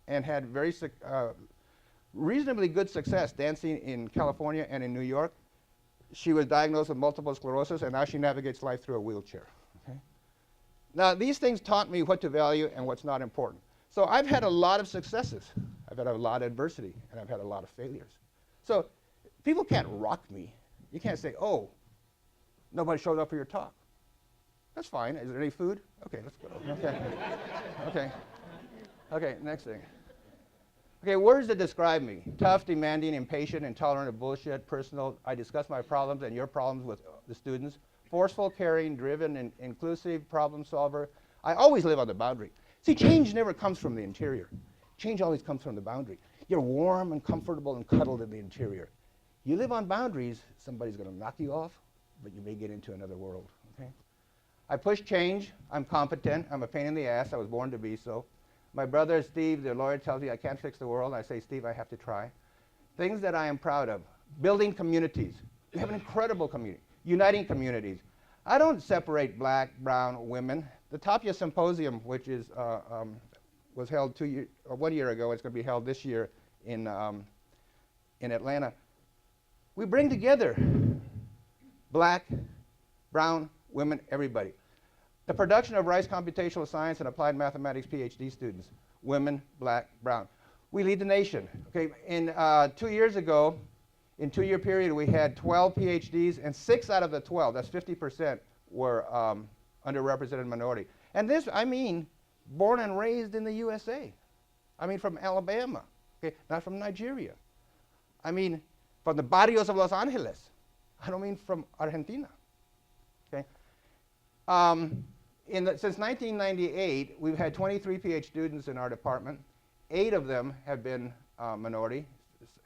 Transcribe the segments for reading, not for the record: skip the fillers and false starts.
and had reasonably good success dancing in California and in New York. She was diagnosed with multiple sclerosis, and now she navigates life through a wheelchair. Okay? Now, these things taught me what to value and what's not important. So I've had a lot of successes. I've had a lot of adversity, and I've had a lot of failures. So people can't rock me. You can't say, oh, nobody showed up for your talk. That's fine. Is there any food? Okay, let's go. Okay. Okay. Okay, next thing. Okay, words that describe me: tough, demanding, impatient, intolerant of bullshit, personal. I discuss my problems and your problems with the students. Forceful, caring, driven, and inclusive, problem solver. I always live on the boundary. See, change never comes from the interior. Change always comes from the boundary. You're warm and comfortable and cuddled in the interior. You live on boundaries, somebody's going to knock you off, but you may get into another world. Okay? I push change. I'm competent. I'm a pain in the ass. I was born to be so. My brother, Steve, the lawyer, tells me I can't fix the world. I say, Steve, I have to try. Things that I am proud of: building communities. We have an incredible community. Uniting communities. I don't separate black, brown, women. The Tapia Symposium, which is, was held 1 year ago, it's going to be held this year in Atlanta. We bring together black, brown, women, everybody. The production of Rice Computational Science and Applied Mathematics PhD students: women, black, brown. We lead the nation. Okay, in 2 years ago, in a 2-year period, we had 12 PhDs, and 6 out of the 12, that's 50%, were underrepresented minority. And this, I mean, born and raised in the USA. I mean, from Alabama, okay, not from Nigeria. I mean, from the barrios of Los Angeles. I don't mean from Argentina. Okay. Since 1998, we've had 23 PhD students in our department. 8 of them have been minority,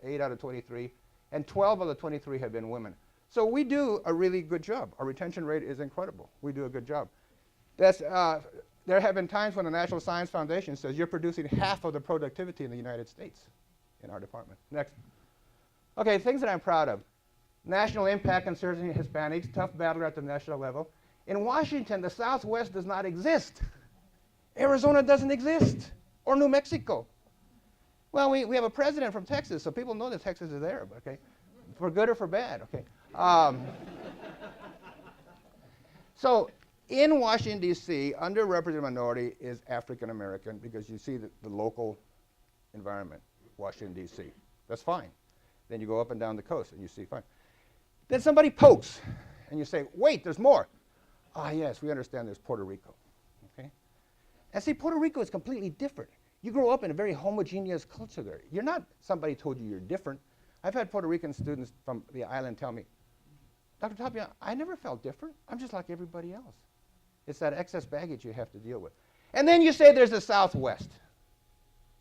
8 out of 23, and 12 of the 23 have been women. So we do a really good job. Our retention rate is incredible. We do a good job. There have been times when the National Science Foundation says you're producing half of the productivity in the United States in our department. Next. Okay, things that I'm proud of: national impact on serving Hispanics, tough battler at the national level. In Washington, the Southwest does not exist. Arizona doesn't exist, or New Mexico. Well, we have a president from Texas, so people know that Texas is there, okay? For good or for bad, okay? So in Washington, D.C., underrepresented minority is African American, because you see the local environment, Washington, D.C. That's fine. Then you go up and down the coast, and you see fine. Then somebody pokes, and you say, wait, there's more. Ah, yes, we understand there's Puerto Rico, okay? And see, Puerto Rico is completely different. You grow up in a very homogeneous culture there. You're not, somebody told you you're different. I've had Puerto Rican students from the island tell me, Dr. Tapia, I never felt different. I'm just like everybody else. It's that excess baggage you have to deal with. And then you say there's the Southwest.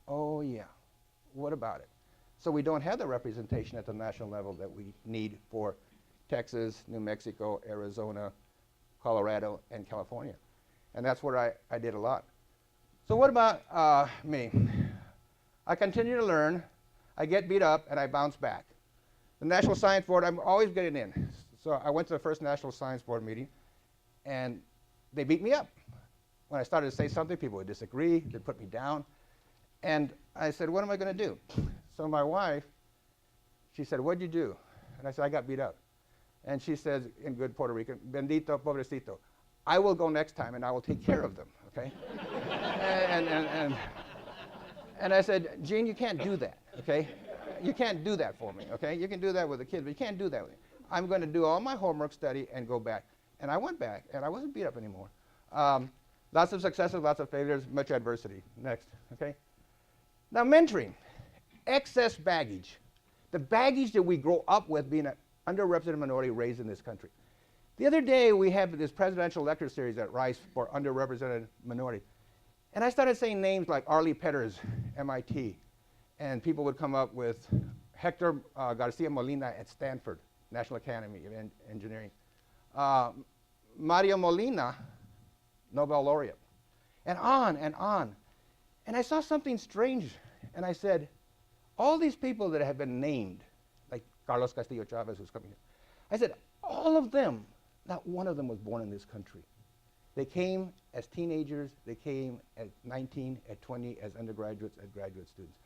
Oh, yeah. What about it? So we don't have the representation at the national level that we need for Texas, New Mexico, Arizona, Colorado, and California. And that's where I did a lot. So what about me? I continue to learn. I get beat up, and I bounce back. The National Science Board, I'm always getting in. So I went to the first National Science Board meeting, and they beat me up. When I started to say something, people would disagree. They'd put me down. And I said, what am I going to do? So my wife, she said, what'd you do? And I said, I got beat up. And she says, in good Puerto Rican, bendito, pobrecito. I will go next time, and I will take care of them, okay? and I said, Jean, you can't do that, okay? You can't do that for me, okay? You can do that with the kids, but you can't do that with me. I'm going to do all my homework, study, and go back. And I went back, and I wasn't beat up anymore. Lots of successes, lots of failures, much adversity. Next, okay? Now, mentoring, excess baggage. The baggage that we grow up with being an underrepresented minority raised in this country. The other day, we had this presidential lecture series at Rice for underrepresented minority. And I started saying names like Arlie Petters, MIT. And people would come up with Hector Garcia Molina at Stanford, National Academy of Engineering. Mario Molina, Nobel laureate. And on and on. And I saw something strange. And I said, all these people that have been named, like Carlos Castillo Chavez, who's coming here, I said, all of them, not one of them was born in this country. They came as teenagers, they came at 19, at 20, as undergraduates, as graduate students.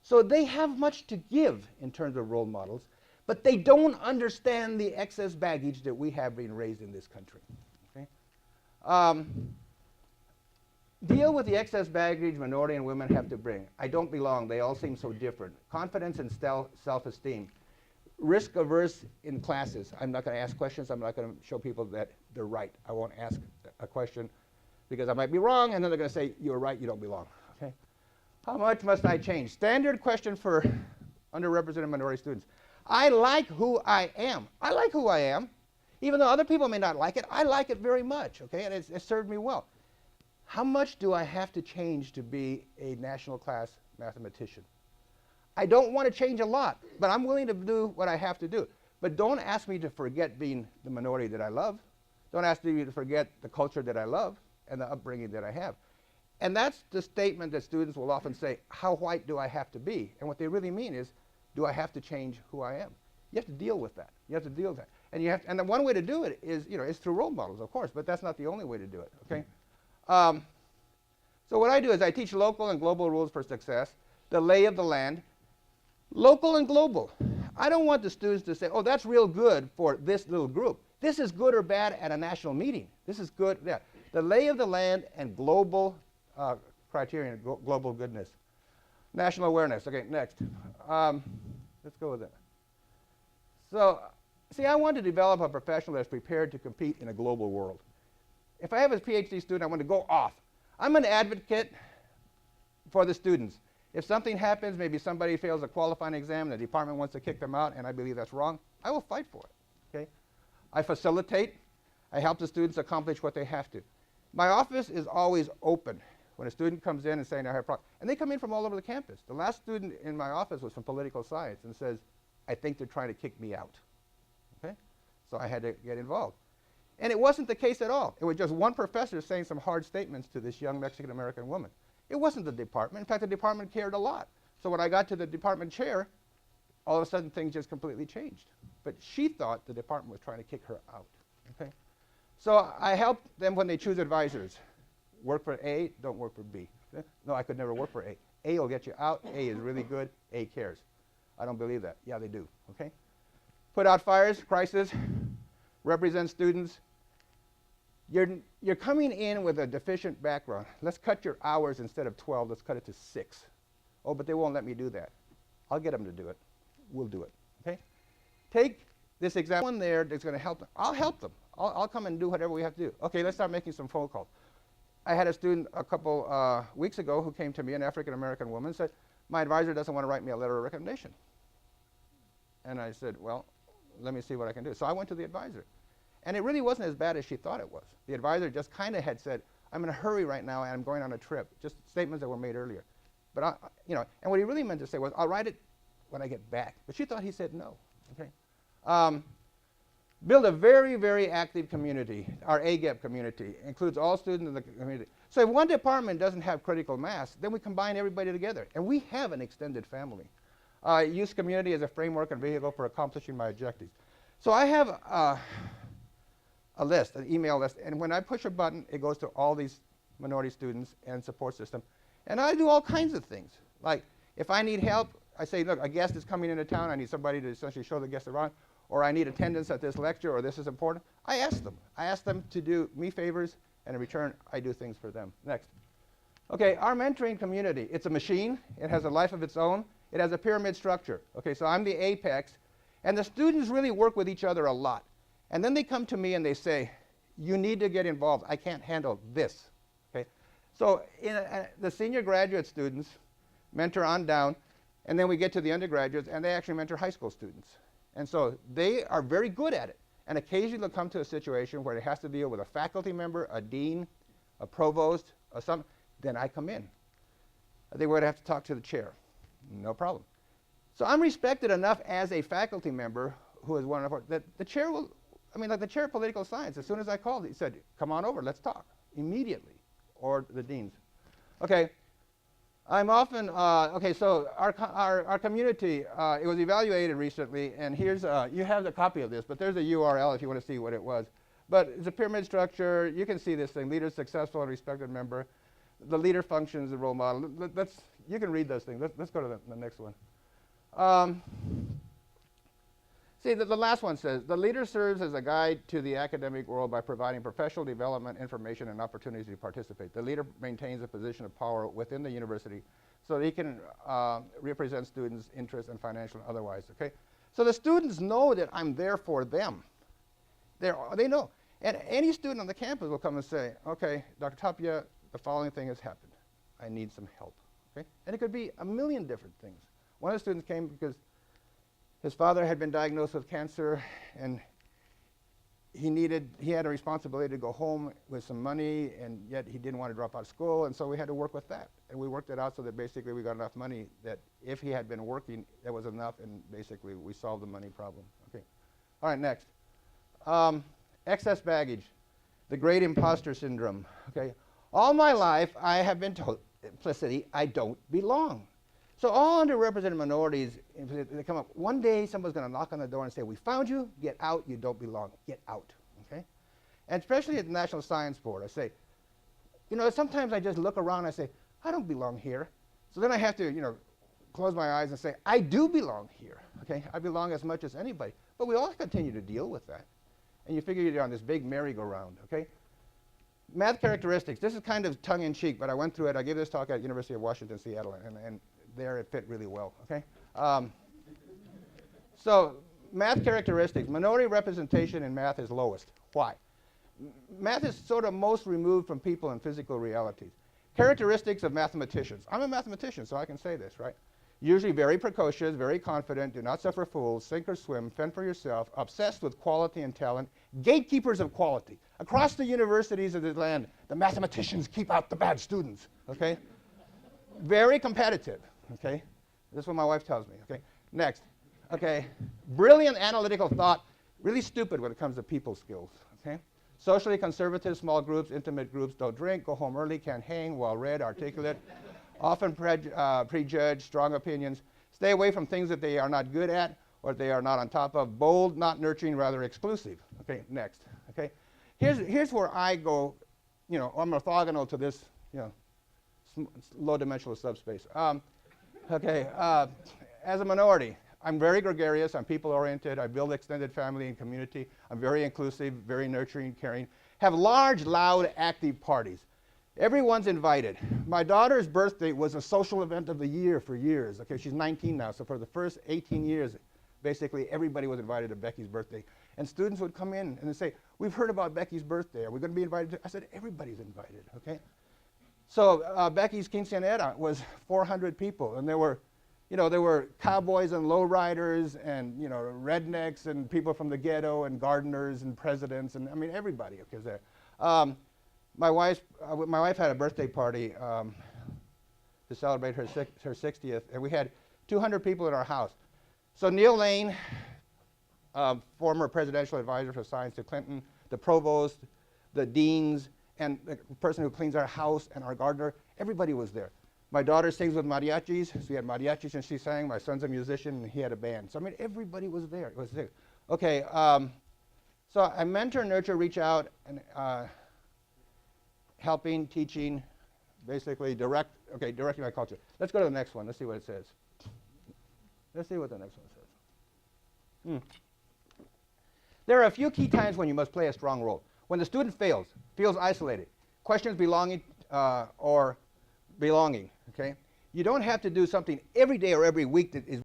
So they have much to give in terms of role models, but they don't understand the excess baggage that we have being raised in this country. Okay? Deal with the excess baggage minority and women have to bring. I don't belong. They all seem so different. Confidence and self-esteem. Risk averse in classes. I'm not going to ask questions. I'm not going to show people that they're right. I won't ask a question because I might be wrong, and then they're going to say, you're right, you don't belong. Okay? How much must I change? Standard question for underrepresented minority students. I like who I am. I like who I am. Even though other people may not like it, I like it very much, okay? And it's served me well. How much do I have to change to be a national class mathematician? I don't want to change a lot, but I'm willing to do what I have to do. But don't ask me to forget being the minority that I love. Don't ask me to forget the culture that I love and the upbringing that I have. And that's the statement that students will often say, how white do I have to be? And what they really mean is, do I have to change who I am? You have to deal with that. You have to deal with that. And, and the one way to do it is, is through role models, of course, but that's not the only way to do it, okay? So what I do is I teach local and global rules for success, the lay of the land, local and global. I don't want the students to say, oh, that's real good for this little group. This is good or bad at a national meeting. This is good, yeah. The lay of the land and global criterion, global goodness. National awareness, okay, next. Let's go with that. So, see, I want to develop a professional that's prepared to compete in a global world. If I have a PhD student, I want to go off. I'm an advocate for the students. If something happens, maybe somebody fails a qualifying exam, the department wants to kick them out, and I believe that's wrong, I will fight for it, okay? I facilitate. I help the students accomplish what they have to. My office is always open. When a student comes in and saying, I have a problem, and they come in from all over the campus. The last student in my office was from political science and says, I think they're trying to kick me out, okay? So I had to get involved. And it wasn't the case at all. It was just one professor saying some hard statements to this young Mexican-American woman. It wasn't the department. In fact, the department cared a lot. So when I got to the department chair, all of a sudden things just completely changed. But she thought the department was trying to kick her out, okay? So I help them when they choose advisors. Work for A, don't work for B. Okay? No, I could never work for A. A will get you out. A is really good. A cares. I don't believe that. Yeah, they do, okay? Put out fires, crisis, represent students. You're coming in with a deficient background. Let's cut your hours instead of 12. Let's cut it to 6. Oh, but they won't let me do that. I'll get them to do it. We'll do it, okay? Take this example one there that's going to help them. I'll help them. I'll come and do whatever we have to do. Okay, let's start making some phone calls. I had a student a couple weeks ago who came to me, an African-American woman, said, my advisor doesn't want to write me a letter of recommendation. And I said, well, let me see what I can do. So I went to the advisor. And it really wasn't as bad as she thought it was. The advisor just kind of had said, I'm in a hurry right now and I'm going on a trip. Just statements that were made earlier. But, and what he really meant to say was, I'll write it when I get back. But she thought he said no, okay? Build a very, very active community. Our AGAP community includes all students in the community. So if one department doesn't have critical mass, then we combine everybody together. And we have an extended family. Use community as a framework and vehicle for accomplishing my objectives. So I have a list, an email list, and when I push a button, it goes to all these minority students and support system. And I do all kinds of things. Like, if I need help, I say, look, a guest is coming into town. I need somebody to essentially show the guest around. Or I need attendance at this lecture, or this is important. I ask them. I ask them to do me favors, and in return, I do things for them. Next. Okay, our mentoring community, it's a machine. It has a life of its own. It has a pyramid structure. Okay, so I'm the apex. And the students really work with each other a lot. And then they come to me and they say, you need to get involved. I can't handle this. Okay? So the senior graduate students mentor on down, and then we get to the undergraduates, and they actually mentor high school students. And so they are very good at it. And occasionally they'll come to a situation where it has to deal with a faculty member, a dean, a provost, or something. Then I come in. They would have to talk to the chair. No problem. So I'm respected enough as a faculty member who is one of our, that the chair will, like the chair of political science, as soon as I called, he said, come on over, let's talk, immediately, or the deans. Okay, I'm often, so our community, it was evaluated recently, and here's, you have the copy of this, but there's a URL if you want to see what it was. But it's a pyramid structure. You can see this thing: leader, successful, and respected member. The leader functions the role model. You can read those things. Let's go to the next one. See, the last one says, the leader serves as a guide to the academic world by providing professional development, information, and opportunities to participate. The leader maintains a position of power within the university so that he can represent students' interests and financial and otherwise, okay? So the students know that I'm there for them. They know. And any student on the campus will come and say, okay, Dr. Tapia, the following thing has happened. I need some help, okay? And it could be a million different things. One of the students came because his father had been diagnosed with cancer, and he had a responsibility to go home with some money, and yet he didn't want to drop out of school, and so we had to work with that. And we worked it out so that basically we got enough money that if he had been working, that was enough, and basically we solved the money problem. Okay. All right, next. Excess baggage, the great imposter syndrome. Okay. All my life, I have been told implicitly I don't belong. So all underrepresented minorities, they come up, one day someone's going to knock on the door and say, we found you, get out, you don't belong, get out, okay? And especially at the National Science Board, I say, you know, sometimes I just look around and I say, I don't belong here. So then I have to, you know, close my eyes and say, I do belong here, okay? I belong as much as anybody. But we all continue to deal with that. And you figure you're on this big merry-go-round, okay? Math characteristics, this is kind of tongue-in-cheek, but I went through it. I gave this talk at University of Washington, Seattle, and there it fit really well, okay? So math characteristics, minority representation in math is lowest. Why? Math is sort of most removed from people and physical realities. Characteristics of mathematicians. I'm a mathematician, so I can say this, right? Usually very precocious, very confident, do not suffer fools, sink or swim, fend for yourself, obsessed with quality and talent, gatekeepers of quality. Across the universities of this land, the mathematicians keep out the bad students, okay? Very competitive. Okay, this is what my wife tells me. Okay, next. Okay, brilliant analytical thought, really stupid when it comes to people skills. Okay, socially conservative, small groups, intimate groups, don't drink, go home early, can't hang, well-read, articulate, often prejudged, strong opinions, stay away from things that they are not good at or they are not on top of, bold, not nurturing, rather exclusive. Okay, next. Okay, here's where I go. You know, I'm orthogonal to this. You know, low-dimensional subspace. Okay, as a minority, I'm very gregarious, I'm people-oriented, I build extended family and community, I'm very inclusive, very nurturing, caring, have large, loud, active parties. Everyone's invited. My daughter's birthday was a social event of the year for years. Okay, she's 19 now, so for the first 18 years, basically everybody was invited to Becky's birthday. And students would come in and they'd say, we've heard about Becky's birthday, are we going to be invited? I said, everybody's invited, okay? So Becky's quinceañera was 400 people, and there were cowboys and lowriders, and rednecks, and people from the ghetto, and gardeners, and presidents, and I mean everybody was there. My wife had a birthday party to celebrate her 60th, and we had 200 people in our house. So Neil Lane, former presidential advisor for science to Clinton, the provost, the deans, and the person who cleans our house and our gardener, everybody was there. My daughter sings with mariachis, so we had mariachis and she sang. My son's a musician and he had a band. So I mean, everybody was there. It was there. Okay, so I mentor, nurture, reach out, and helping, teaching, basically directing my culture. Let's go to the next one. Let's see what it says. Let's see what the next one says. There are a few key times when you must play a strong role. When the student feels isolated, questions belonging or belonging, okay? You don't have to do something every day or every week that is